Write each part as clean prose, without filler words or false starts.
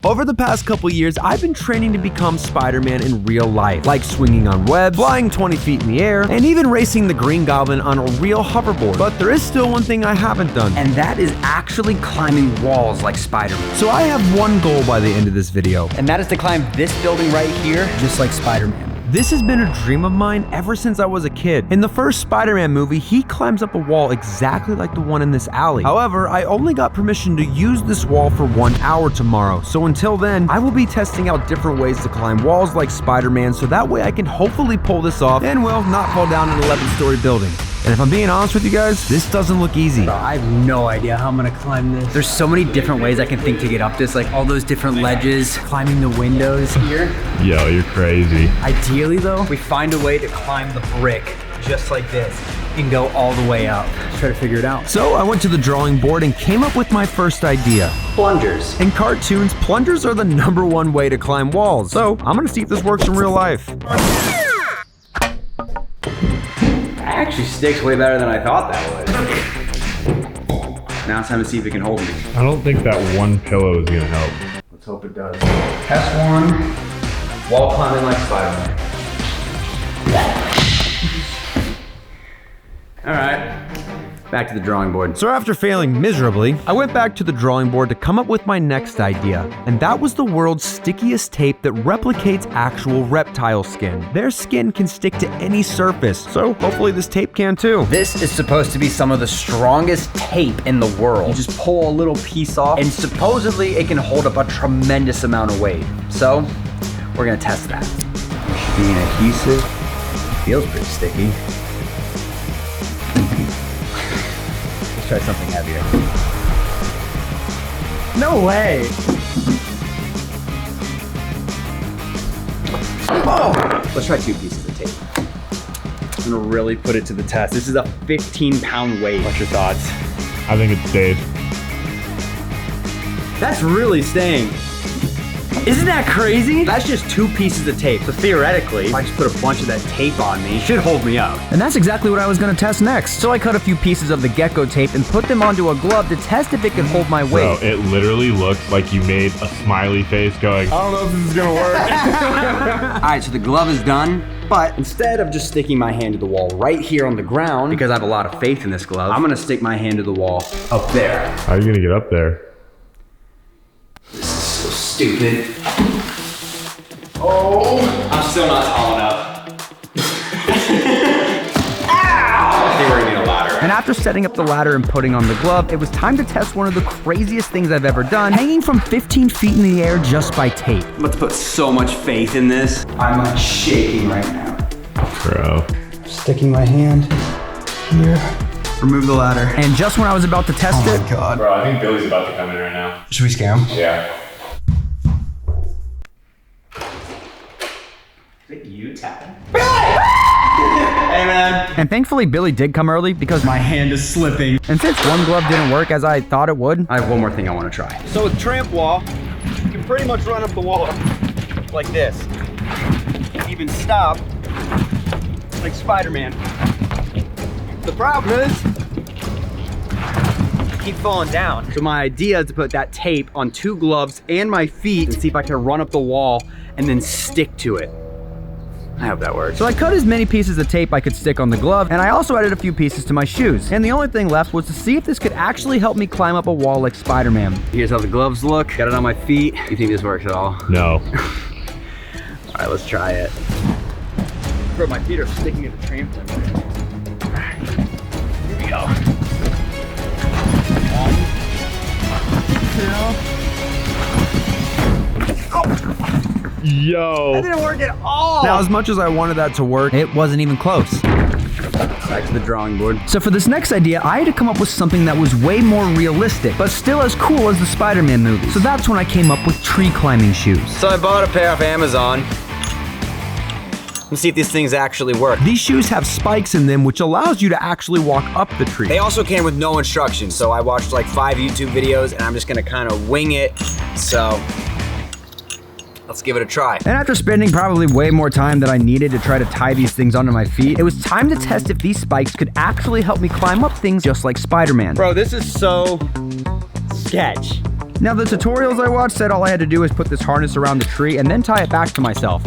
Over the past couple years, I've been training to become Spider-Man in real life, like swinging on webs, flying 20 feet in the air, and even racing the Green Goblin on a real hoverboard. But there is still one thing I haven't done, and that is actually climbing walls like Spider-Man. So I have one goal by the end of this video, and that is to climb this building right here, just like Spider-Man. This has been a dream of mine ever since I was a kid. In the first Spider-Man movie, he climbs up a wall exactly like the one in this alley. However, I only got permission to use this wall for 1 hour tomorrow. So until then, I will be testing out different ways to climb walls like Spider-Man, so that way I can hopefully pull this off and will not fall down an 11-story building. And if I'm being honest with you guys, this doesn't look easy. Bro, I have no idea how I'm gonna climb this. There's so many different ways I can think to get up this, like all those different ledges, climbing the windows here. Yo, you're crazy. Ideally though, we find a way to climb the brick just like this and go all the way up. Let's try to figure it out. So I went to the drawing board and came up with my first idea. Plungers. In cartoons, plungers are the #1 way to climb walls. So I'm gonna see if this works in real life. Actually sticks way better than I thought that would. Now it's time to see if it can hold me. I don't think that one pillow is gonna help. Let's hope it does. Test one. Wall climbing like Spider-Man. All right, back to the drawing board. So after failing miserably, I went back to the drawing board to come up with my next idea. And that was the world's stickiest tape that replicates actual reptile skin. Their skin can stick to any surface, so hopefully this tape can too. This is supposed to be some of the strongest tape in the world. You just pull a little piece off, and supposedly it can hold up a tremendous amount of weight. So, we're gonna test that. Being adhesive, feels pretty sticky. Let's try something heavier. No way! Oh! Let's try 2 pieces of tape. I'm gonna really put it to the test. This is a 15-pound weight. What's your thoughts? I think it stays. That's really staying. Isn't that crazy? That's just 2 pieces of tape. So theoretically, if I just put a bunch of that tape on me, it should hold me up. And that's exactly what I was gonna test next. So I cut a few pieces of the Gecko tape and put them onto a glove to test if it could hold my weight. Bro, it literally looks like you made a smiley face going, I don't know if this is gonna work. All right, so the glove is done. But instead of just sticking my hand to the wall right here on the ground, because I have a lot of faith in this glove, I'm gonna stick my hand to the wall up there. How are you gonna get up there? This is so stupid. Oh, I'm still not tall enough. Ow! I think we're gonna need a ladder. And after setting up the ladder and putting on the glove, it was time to test one of the craziest things I've ever done, hanging from 15 feet in the air just by tape. I'm about to put so much faith in this. I'm like shaking right now. Bro. Sticking my hand here. Remove the ladder. And just when I was about to test it, God. Bro, I think Billy's about to come in right now. Should we scare him? Yeah. Is it you tapping? Hey man. and thankfully Billy did come early because My hand is slipping. and since one glove didn't work as I thought it would, I have one more thing I want to try. So with tramp wall, you can pretty much run up the wall like this. Even stop like Spider-Man. The problem is, you keep falling down. So my idea is to put that tape on 2 gloves and my feet and see if I can run up the wall and then stick to it. I hope that works. so I cut as many pieces of tape I could stick on the glove, and I also added a few pieces to my shoes. And the only thing left was to see if this could actually help me climb up a wall like Spider-Man. Here's how the gloves look. Got it on my feet. You think this works at all? No. All right, let's try it. Bro, my feet are sticking to the trampoline. Here we go. 1, 2. Yo. That didn't work at all. Now, as much as I wanted that to work, it wasn't even close. Back to the drawing board. So for this next idea, I had to come up with something that was way more realistic, but still as cool as the Spider-Man movie. So that's when I came up with tree climbing shoes. So I bought a pair off Amazon. Let's see if these things actually work. These shoes have spikes in them, which allows you to actually walk up the tree. They also came with no instructions, so I watched like 5 YouTube videos and I'm just gonna kind of wing it. So let's give it a try. And after spending probably way more time than I needed to try to tie these things onto my feet, it was time to test if these spikes could actually help me climb up things just like Spider-Man. Bro, this is so sketch. Now the tutorials I watched said all I had to do was put this harness around the tree and then tie it back to myself.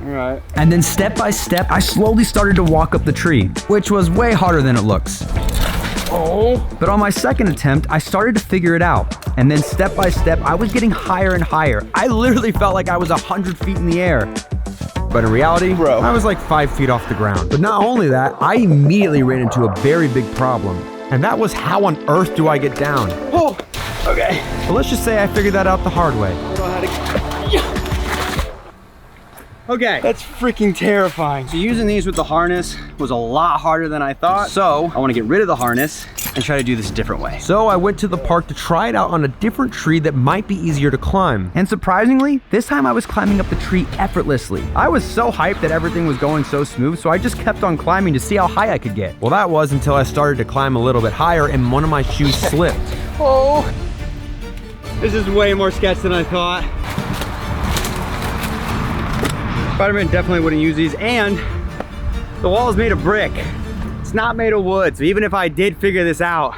Alright. And then step by step, I slowly started to walk up the tree, which was way harder than it looks. Oh. But on my second attempt, I started to figure it out. And then step by step, I was getting higher and higher. I literally felt like I was 100 feet in the air. But in reality, Bro. I was like 5 feet off the ground. But not only that, I immediately ran into a very big problem. And that was, how on earth do I get down? Oh, okay. But let's just say I figured that out the hard way. I don't know how to... Okay, that's freaking terrifying. So using these with the harness was a lot harder than I thought. So I want to get rid of the harness and try to do this a different way. So I went to the park to try it out on a different tree that might be easier to climb. And surprisingly, this time I was climbing up the tree effortlessly. I was so hyped that everything was going so smooth, so I just kept on climbing to see how high I could get. Well, that was until I started to climb a little bit higher and one of my shoes slipped. Oh, this is way more sketch than I thought. Spiderman definitely wouldn't use these, and the wall is made of brick. It's not made of wood, so even if I did figure this out,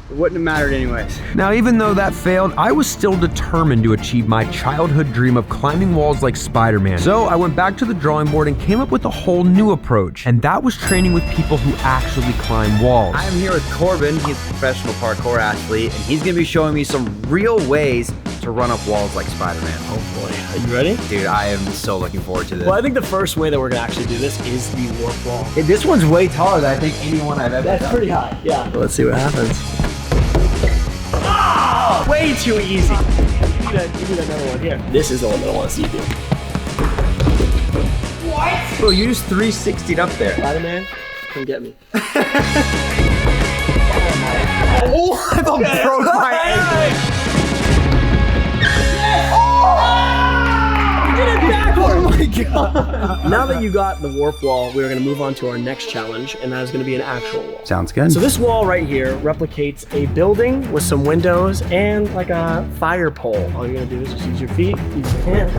it wouldn't have mattered anyways. Now, even though that failed, I was still determined to achieve my childhood dream of climbing walls like Spider-Man. So I went back to the drawing board and came up with a whole new approach, and that was training with people who actually climb walls. I am here with Corbin. He's a professional parkour athlete, and he's gonna be showing me some real ways to run up walls like Spider-Man. Oh boy, are you ready? Dude, I am so looking forward to this. Well, I think the first way that we're gonna actually do this is the warp wall. This one's way taller than I think anyone I've ever That's done. pretty high, yeah. Let's see what happens. Oh, way too easy. You need another one here. This is the one that I want to see you do. What? Bro, you just 360'd up there. Spider-Man, come get me. Oh, I about broke my ankle. You did it backwards! Oh my god! Now that you got the warp wall, we're gonna move on to our next challenge, and that is gonna be an actual wall. Sounds good. So this wall right here replicates a building with some windows and like a fire pole. All you're gonna do is just use your feet, use your hand.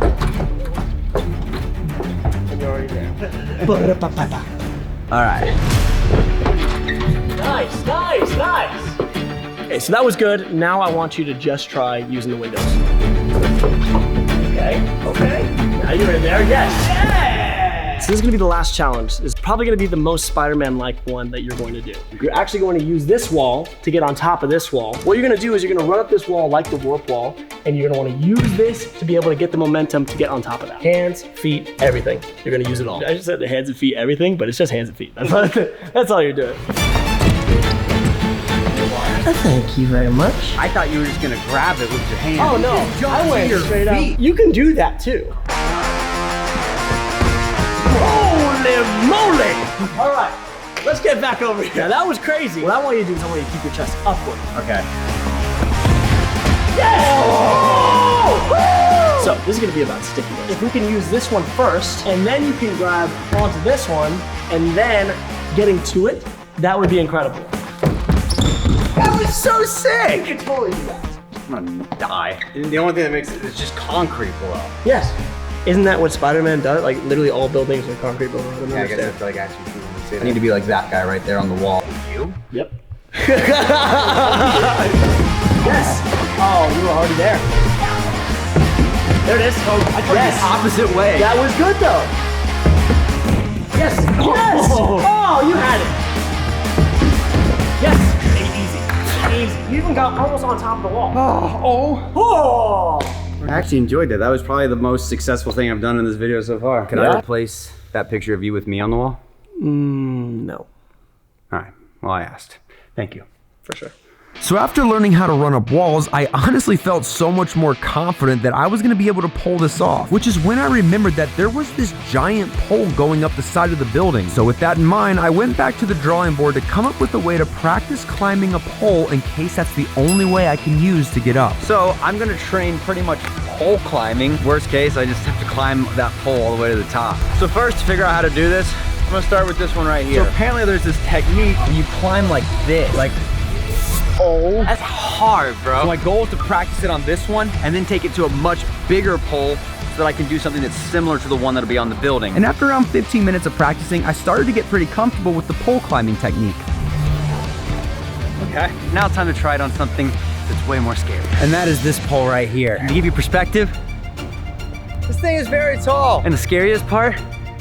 And you're already there. All right. Nice, nice, nice! Okay, so that was good. Now I want you to just try using the windows. Okay, okay. Now you're in there, yes! Yeah! So this is gonna be the last challenge. It's probably gonna be the most Spider-Man-like one that you're going to do. You're actually going to use this wall to get on top of this wall. What you're gonna do is you're gonna run up this wall like the warp wall, and you're gonna wanna use this to be able to get the momentum to get on top of that. Hands, feet, everything. You're gonna use it all. I just said the hands and feet, everything, but it's just hands and feet. That's all you're doing. Thank you very much. I thought you were just gonna grab it with your hand. Oh no, I went straight up. You can do that too. Holy moly! All right, let's get back over here. Now, that was crazy. What I want you to do is I want you to keep your chest upward. Okay. Yes! Oh! So this is gonna be about stickiness. If we can use this one first, and then you can grab onto this one, and then getting to it, that would be incredible. That was so sick! You can totally do that. I'm gonna die. The only thing that makes it is just concrete below. Yes. Isn't that what Spider-Man does? Like literally all buildings are concrete below. Yeah, I guess I feel like actually I need to be like that guy right there on the wall. You? Yep. Yes. Oh, you were already there. There it is. Oh, I tried the opposite way. That was good though. Yes. Yes. Oh, you had it. Yes. Easy. You even got almost on top of the wall. Oh. I actually enjoyed that. That was probably the most successful thing I've done in this video so far. Can I replace that picture of you with me on the wall? No. All right. Well, I asked. Thank you. For sure. So after learning how to run up walls, I honestly felt so much more confident that I was going to be able to pull this off, which is when I remembered that there was this giant pole going up the side of the building. So with that in mind, I went back to the drawing board to come up with a way to practice climbing a pole in case that's the only way I can use to get up. So I'm gonna train pretty much pole climbing. Worst case, I just have to climb that pole all the way to the top. So first, to figure out how to do this, I'm gonna start with this one right here. So apparently there's this technique. You climb like this. Oh. That's hard, bro. So my goal is to practice it on this one and then take it to a much bigger pole so that I can do something that's similar to the one that'll be on the building. And after around 15 minutes of practicing, I started to get pretty comfortable with the pole climbing technique. Okay. Now it's time to try it on something that's way more scary. And that is this pole right here. To give you perspective, this thing is very tall. And the scariest part,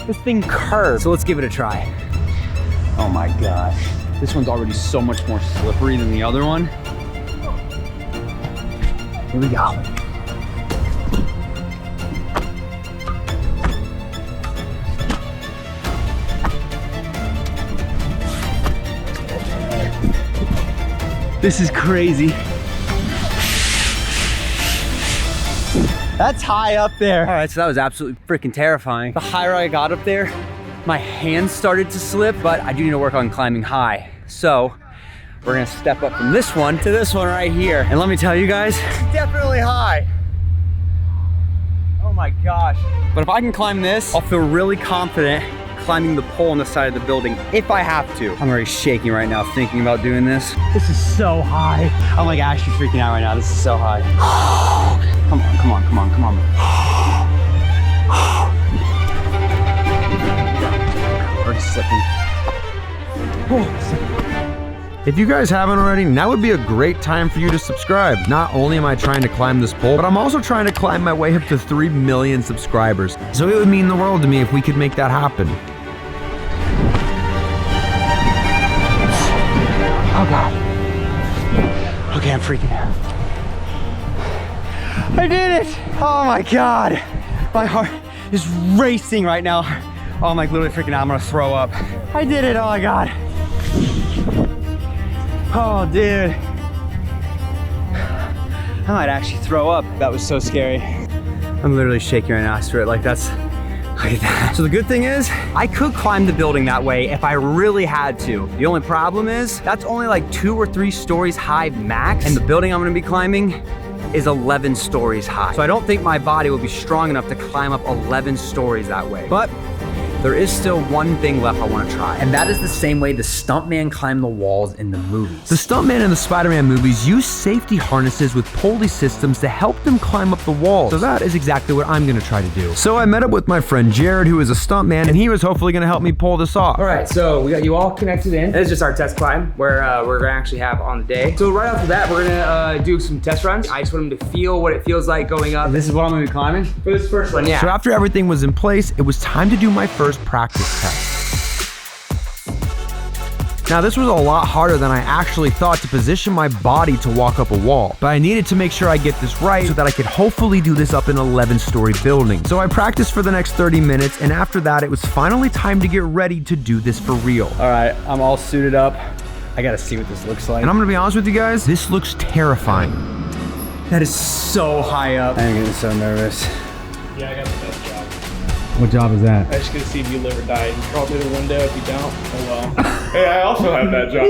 this thing curves. So let's give it a try. Oh my gosh. This one's already so much more slippery than the other one. Here we go. This is crazy. That's high up there. All right, so that was absolutely freaking terrifying. The higher I got up there, my hands started to slip, but I do need to work on climbing high. So we're gonna step up from this one to this one right here. And let me tell you guys, it's definitely high. Oh my gosh. But if I can climb this, I'll feel really confident climbing the pole on the side of the building if I have to. I'm already shaking right now thinking about doing this. This is so high. I'm like actually freaking out right now. This is so high. Come on, come on, come on, come on. Already slipping. If you guys haven't already, now would be a great time for you to subscribe. Not only am I trying to climb this pole, but I'm also trying to climb my way up to 3 million subscribers. So it would mean the world to me if we could make that happen. Oh God. Okay, I'm freaking out. I did it! Oh my God. My heart is racing right now. Oh, I'm like literally freaking out. I'm gonna throw up. I did it, oh my God. Oh, dude. I might actually throw up. That was so scary. I'm literally shaking right now. I swear, like that's, look at that. So the good thing is, I could climb the building that way if I really had to. The only problem is, that's only like 2 or 3 stories high max, and the building I'm gonna be climbing is 11 stories high. So I don't think my body will be strong enough to climb up 11 stories that way. But there is still one thing left I want to try, and that is the same way the stuntman climbed the walls in the movies. The stuntman in the Spider-Man movies use safety harnesses with pulley systems to help them climb up the walls. So that is exactly what I'm gonna try to do. So I met up with my friend Jared, who is a stuntman, and he was hopefully gonna help me pull this off. All right, so we got you all connected in. This is just our test climb where we're gonna actually have on the day. So right after that, we're gonna do some test runs. I just want them to feel what it feels like going up. This is what I'm gonna be climbing? For this first one, yeah. So after everything was in place, it was time to do my first practice test. Now this was a lot harder than I actually thought to position my body to walk up a wall, but I needed to make sure I get this right so that I could hopefully do this up an 11-story building. So I practiced for the next 30 minutes, and after that it was finally time to get ready to do this for real. All right, I'm all suited up. I gotta see what this looks like. And I'm gonna be honest with you guys, this looks terrifying. That is so high up. I'm getting so nervous. Yeah, I got the best job. What job is that? I just gotta see if you live or die. You crawl through the window. If you don't, oh well. Hey, I also have that job.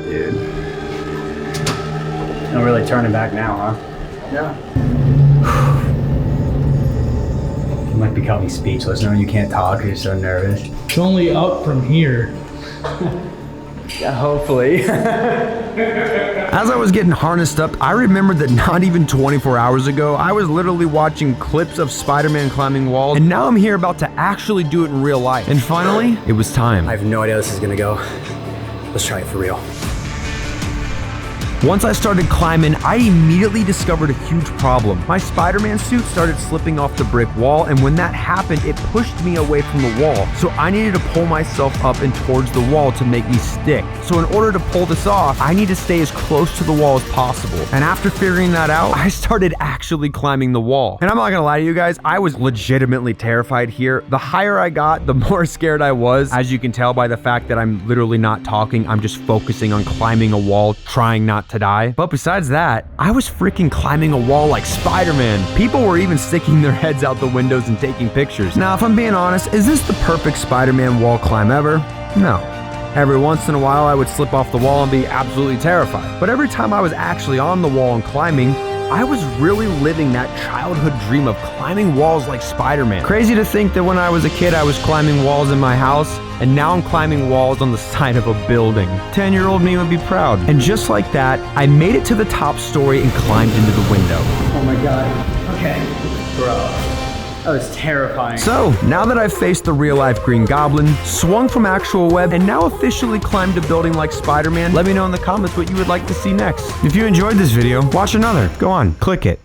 Dude. No really turning back now, huh? Yeah. You might become me speechless knowing you can't talk because you're so nervous. It's only up from here. Yeah, hopefully. As I was getting harnessed up, I remembered that not even 24 hours ago, I was literally watching clips of Spider-Man climbing walls, and now I'm here about to actually do it in real life. And finally, it was time. I have no idea how this is gonna go. Let's try it for real. Once I started climbing, I immediately discovered a huge problem. My Spider-Man suit started slipping off the brick wall, and when that happened, it pushed me away from the wall. So I needed to pull myself up and towards the wall to make me stick. So in order to pull this off, I need to stay as close to the wall as possible. And after figuring that out, I started actually climbing the wall. And I'm not gonna lie to you guys, I was legitimately terrified here. The higher I got, the more scared I was. As you can tell by the fact that I'm literally not talking, I'm just focusing on climbing a wall, trying not to die. But besides that, I was freaking climbing a wall like Spider-Man. People were even sticking their heads out the windows and taking pictures. Now, if I'm being honest, is this the perfect Spider-Man wall climb ever? No. Every once in a while, I would slip off the wall and be absolutely terrified. But every time I was actually on the wall and climbing, I was really living that childhood dream of climbing walls like Spider-Man. Crazy to think that when I was a kid, I was climbing walls in my house, and now I'm climbing walls on the side of a building. 10-year-old me would be proud. And just like that, I made it to the top story and climbed into the window. Oh my God. Okay. Bro. That was terrifying. So, now that I've faced the real-life Green Goblin, swung from actual web, and now officially climbed a building like Spider-Man, let me know in the comments what you would like to see next. If you enjoyed this video, watch another. Go on, click it.